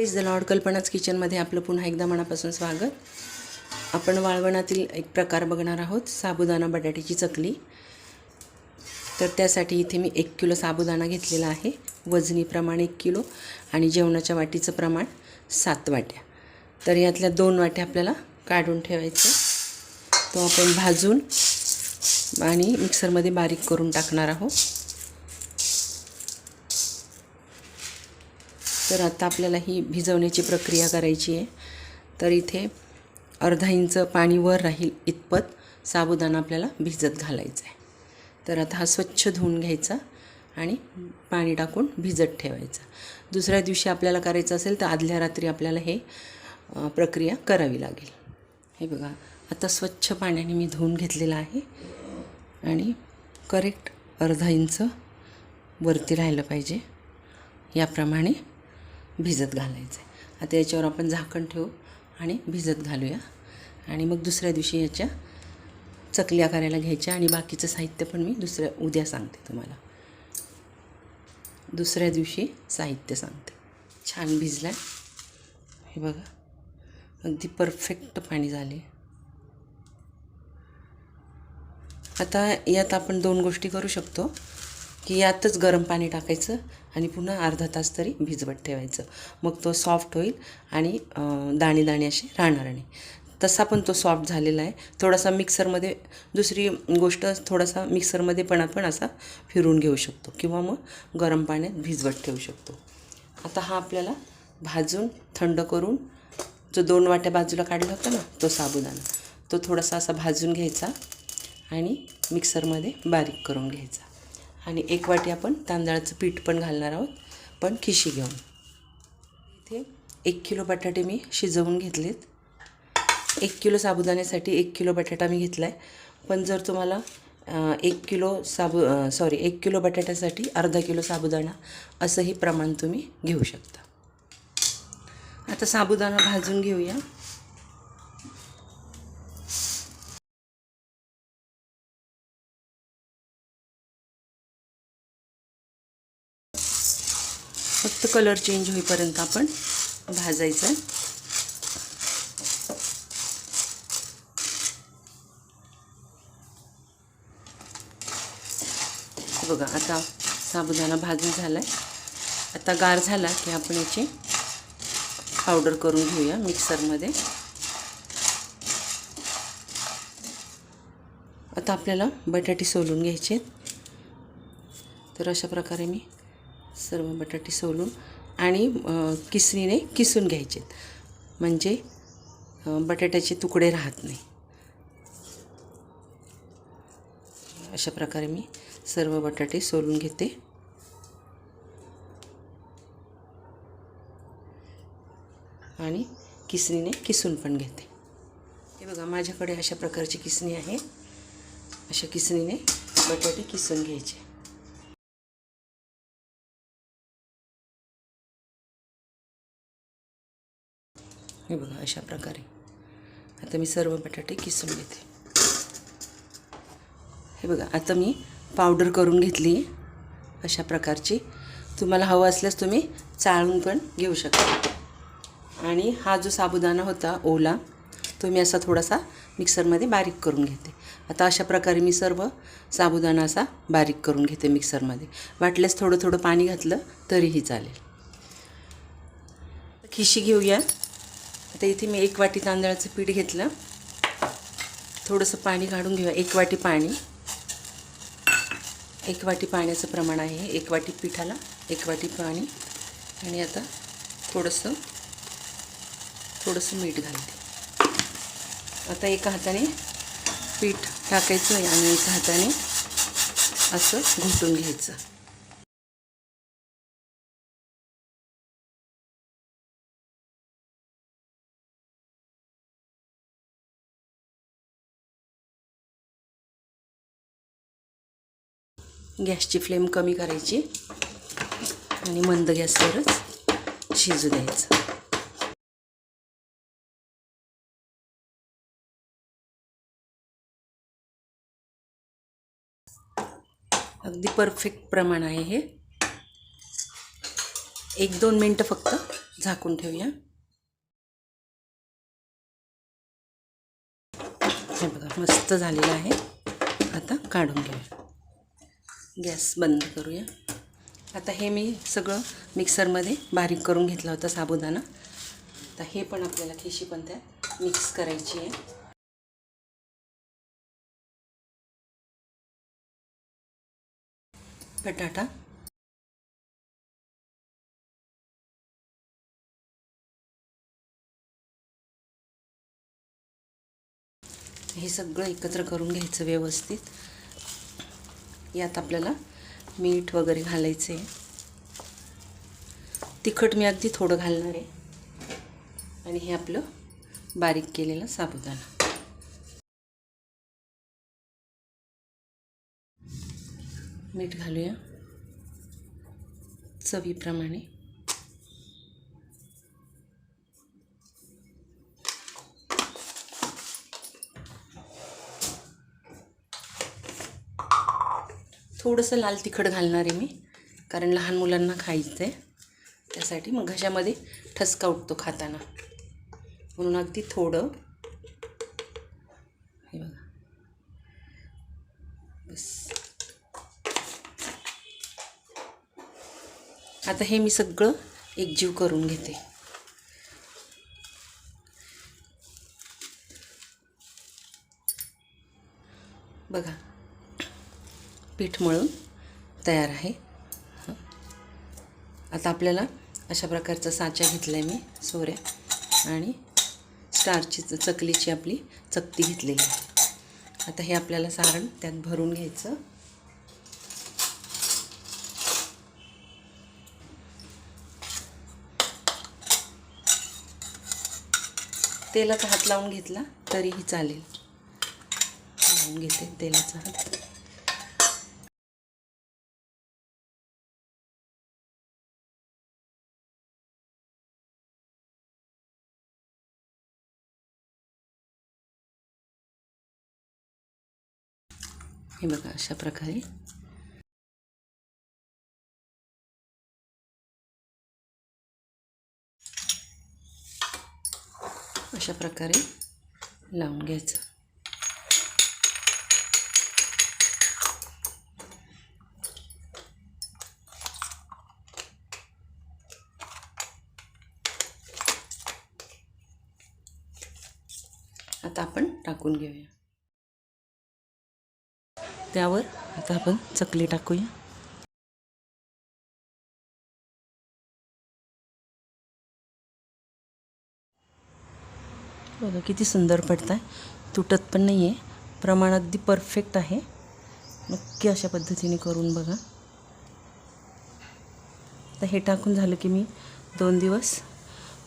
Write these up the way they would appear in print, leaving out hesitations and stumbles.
Praise the Lord. कल्पनाच किचनमध्ये आपलं पुन्हा एकदा मनापासून स्वागत. आपण वाळवणातील एक प्रकार बघणार आहोत, साबुदाणा बटाट्याची चकली. तर त्यासाठी इथे मी 1 किलो साबुदाणा घेतलेला आहे. वजनी प्रमाण 1 किलो आणि जेवणाच्या वाटीचं प्रमाण 7 वाट्या. तर यातल्या 2 वाट्या आपल्याला काढून ठेवायचं. तो आपण भाजून आणि मिक्सरमध्ये बारीक करून टाकणार आहोत. तर आता आपल्याला ही भिजवण्याची प्रक्रिया करायची आहे. तर इथे अर्धा इंच पाणी वर राहील इतपत साबुदाणा आपल्याला भिजत घालायचा आहे. तर आता हा स्वच्छ धुवून घ्यायचा आणि पाणी टाकून भिजत ठेवायचा. दुसऱ्या दिवशी आपल्याला करायचं असेल तर आदल्या रात्री आपल्याला हे प्रक्रिया करावी लागेल. हे बघा, आता स्वच्छ पाण्याने मी धुवून घेतलेलं आहे आणि करेक्ट अर्धा इंच वरती राहिलं पाहिजे याप्रमाणे भिजत घालायचं आहे. आता याच्यावर आपण झाकण ठेवू आणि भिजत घालूया आणि मग दुसऱ्या दिवशी याच्या चकल्या करायला घ्यायच्या. आणि बाकीचं साहित्य पण मी उद्या सांगते तुम्हाला. दुसऱ्या दिवशी साहित्य सांगते. छान भिजला आहे. हे बघा, अगदी परफेक्ट पाणी झाले. आता यात आपण 2 गोष्टी करू शकतो की यातच गरम पाणी टाकायचं आणि पुन्हा अर्धा तास तरी भिजवत ठेवायचं. मग तो सॉफ्ट होईल आणि दाणे दाणे असे राहणार नाही. तसा पण तो सॉफ्ट झालेला आहे. थोडासा मिक्सरमध्ये, दुसरी गोष्ट, थोडासा मिक्सरमध्ये पण आपण असा फिरून घेऊ शकतो किंवा मग गरम पाण्यात भिजवत ठेवू शकतो. आता हा आपल्याला भाजून थंड करून जो 2 वाट्या बाजूला काढला होता ना, तो साबुदाणा, तो थोडासा असा भाजून घ्यायचा आणि मिक्सरमध्ये बारीक करून घ्यायचा. आणि 1 वाटी आपण तांदळाचं पीठ पण घालणार आहोत, पण खिशी घेऊन. इथे 1 किलो बटाटे मी शिजवून घेतलेत. 1 किलो साबुदाण्यासाठी 1 किलो बटाटा मी घेतला आहे. पण जर तुम्हाला 1 किलो बटाट्यासाठी अर्धा किलो साबुदाणा असंही प्रमाण तुम्ही घेऊ शकता. आता साबुदाणा भाजून घेऊया. फक्त कलर चेंज होईपर्यंत आपण भाजायचं आहे. बघा, आता साबुदाणा भाजून झाला आहे. आता गार झाला की आपण याची पावडर करून घेऊया मिक्सरमध्ये. आता आपल्याला बटाटे सोलून घ्यायचे. तर अशा प्रकारे मी सर्व बटाटे सोलून आणि किसणीने किसून घ्यायचे, म्हणजे बटाट्याचे तुकडे राहत नाही. अशा प्रकारे मी सर्व बटाटे सोलून घेते. आणि किसणीने किसून पण घेते. हे बघा, माझ्याकडे अशा प्रकारची किसणी आहे. अशा किसणीने बटाटे किसून घ्यायचे. हे बघा, अशा प्रकारे आता मी सर्व बटाटे किसून घेते. हे बघा, आता मी पावडर करून घेतली अशा प्रकारची. तुम्हाला हवं असल्यास तुम्ही चाळून पण घेऊ शकता. आणि हा जो साबुदाणा होता ओला, तो मी असा थोडासा मिक्सरमध्ये बारीक करून घेते. आता अशा प्रकारे मी सर्व साबुदाणा असा बारीक करून घेते मिक्सरमध्ये. वाटल्यास थोडं थोडं पाणी घातलं तरीही चालेल. खिशी घेऊया. आता इथे मी 1 वाटी तांदळाचं पीठ घेतलं. थोडंसं पाणी काढून घेऊया. 1 वाटी पाणी, 1 वाटी पाण्याचं प्रमाण आहे. 1 वाटी पिठाला 1 वाटी पाणी. आणि आता थोडंसं मीठ घालते. आता एका हाताने पीठ टाकायचं आणि एका हाताने असं घोटून घ्यायचं. गॅसची फ्लेम कमी करायची आणि मंद गॅसवरच शिजू द्यायचं. अगदी परफेक्ट प्रमाण आहे हे. 1-2 मिनटं फक्त झाकून ठेवूया. हे बघा मस्त झालेलं आहे. आता काढून घेऊया. गॅस बंद करूया. आता हे मी सगळं मिक्सरमध्ये बारीक करून घेतला होता साबुदाणा. आता हे पण आपल्याला खिशी पण त्यात मिक्स करायची आहे. बटाटा, हे सगळं एकत्र करून घ्यायचं व्यवस्थित. यात आपल्याला मीठ वगैरे घालायचं आहे. तिखट मी अगदी थोडं घालणार आहे. आणि हे आपलं बारीक केलेला साबुदाणा. मीठ घालूया चवीप्रमाणे. थोडंसं लाल तिखट घालणार आहे मी, कारण लहान मुलांना खायचं आहे त्यासाठी. मग घशामध्ये ठसका उठतो खाताना, म्हणून अगदी थोडं. हे बघा बस. आता हे मी सगळं एकजीव करून घेते. बघा पीठ मळून तयार आहे. आता आपल्याला अशा प्रकारचा साचा घेतला आहे मी, सोऱ्या, आणि स्टारची चकलीची आपली चकती घेतलेली आहे. आता हे आपल्याला सारण त्यात भरून घ्यायचं. तेलाचा हात लावून घेतला तरीही चालेल. लावून घेते तेलाचा हात. हे बघा अशा प्रकारे लावून घ्यायचं. आता आपण टाकून घेऊया. त्यावर आता आपण चकली टाकूया. बघा किती सुंदर पडत आहे. तुटत पण नाही आहे. प्रमाण अगदी परफेक्ट आहे. नक्की अशा पद्धतीने करून बघा. तर हे टाकून झालं की मी 2 दिवस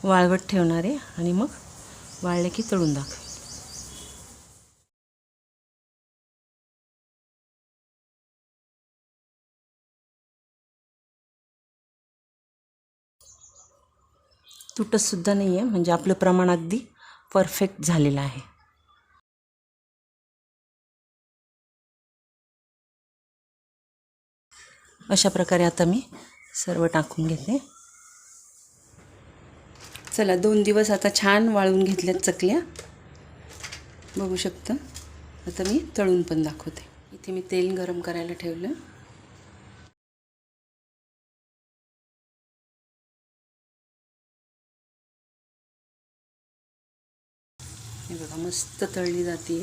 वाळवत ठेवणार आहे आणि मग वाळले की तळून दाखव. तुटतसुद्धा नाही आहे, म्हणजे आपलं प्रमाण अगदी परफेक्ट झालेलं आहे. अशा प्रकारे आता मी सर्व टाकून घेते. चला 2 दिवस आता छान वाळून घेतल्यात चकल्या, बघू शकता. आता मी तळून पण दाखवते. इथे मी तेल गरम करायला ठेवलं. हे बघा मस्त तळली जाते.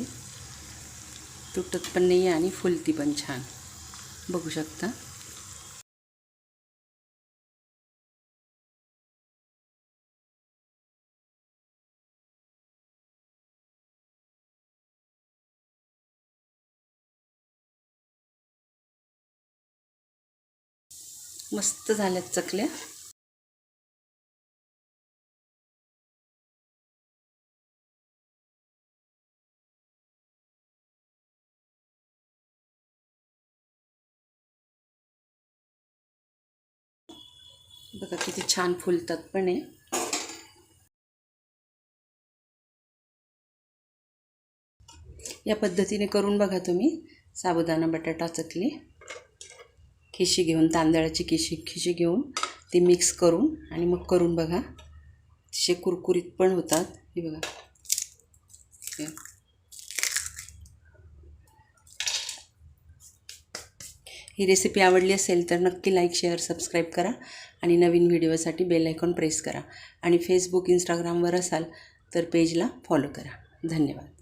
तुटत पण नाही आणि फुलती पण छान, बघू शकता. मस्त झाल्यात चकल्या. बघा किती छान फुलतात पण आहे. या पद्धतीने करून बघा तुम्ही. साबुदाणा बटाटा चकली खिशी घेऊन, तांदळाची खिशी घेऊन ते मिक्स करून आणि मग करून बघा, अतिशय कुरकुरीत पण होतात. हे बघा, ही रेसिपी आवडली असेल तर नक्की लाईक, शेअर, सबस्क्राईब करा आणि नवीन व्हिडिओसाठी बेल आयकॉन प्रेस करा. आणि फेसबुक, इंस्टाग्रामवर असाल तर पेजला फॉलो करा. धन्यवाद.